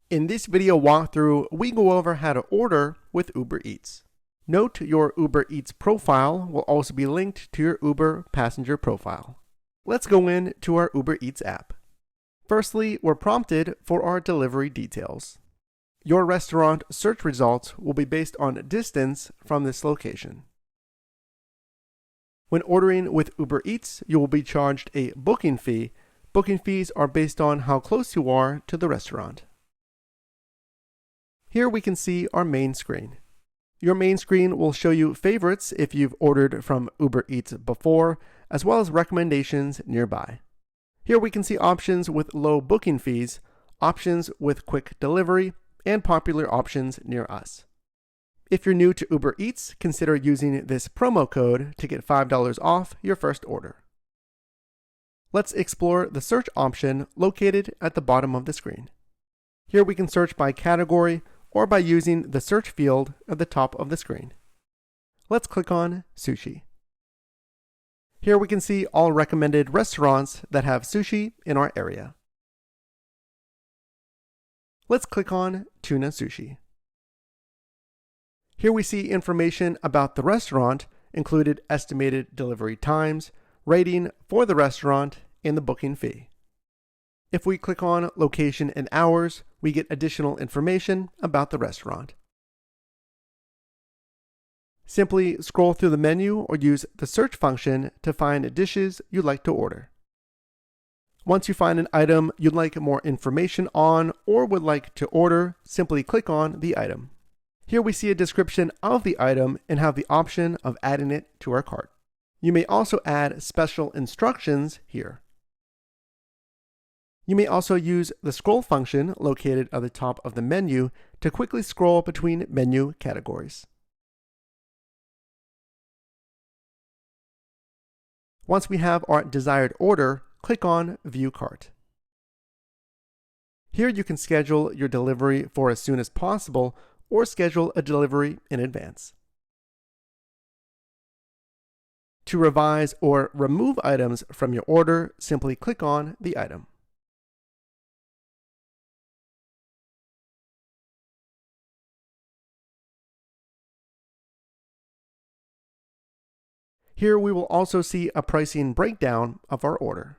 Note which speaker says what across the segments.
Speaker 1: In this video walkthrough, we go over how to order with Uber Eats. Note your Uber Eats profile will also be linked to your Uber passenger profile. Let's go into our Uber Eats app. Firstly, we're prompted for our delivery details. Your restaurant search results will be based on distance from this location. When ordering with Uber Eats, you will be charged a booking fee. Booking fees are based on how close you are to the restaurant. Here we can see our main screen. Your main screen will show you favorites if you've ordered from Uber Eats before, as well as recommendations nearby. Here we can see options with low booking fees, options with quick delivery, and popular options near us. If you're new to Uber Eats, consider using this promo code to get $5 off your first order. Let's explore the search option located at the bottom of the screen. Here we can search by category or by using the search field at the top of the screen. Let's click on sushi. Here we can see all recommended restaurants that have sushi in our area. Let's click on tuna sushi. Here we see information about the restaurant, included estimated delivery times, rating for the restaurant, and the booking fee. If we click on location and hours, we get additional information about the restaurant. Simply scroll through the menu or use the search function to find dishes you'd like to order. Once you find an item you'd like more information on or would like to order, simply click on the item. Here we see a description of the item and have the option of adding it to our cart. You may also add special instructions here. You may also use the scroll function located at the top of the menu to quickly scroll between menu categories. Once we have our desired order, click on View Cart. Here you can schedule your delivery for as soon as possible or schedule a delivery in advance. To revise or remove items from your order, simply click on the item. Here we will also see a pricing breakdown of our order.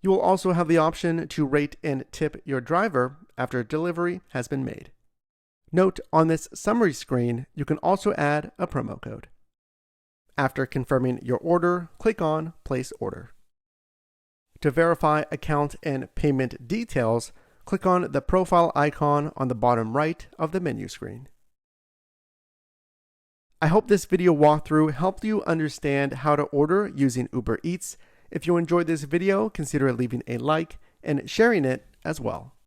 Speaker 1: You will also have the option to rate and tip your driver after delivery has been made. Note on this summary screen, you can also add a promo code. After confirming your order, click on Place Order. To verify account and payment details, click on the profile icon on the bottom right of the menu screen. I hope this video walkthrough helped you understand how to order using Uber Eats. If you enjoyed this video, consider leaving a like and sharing it as well.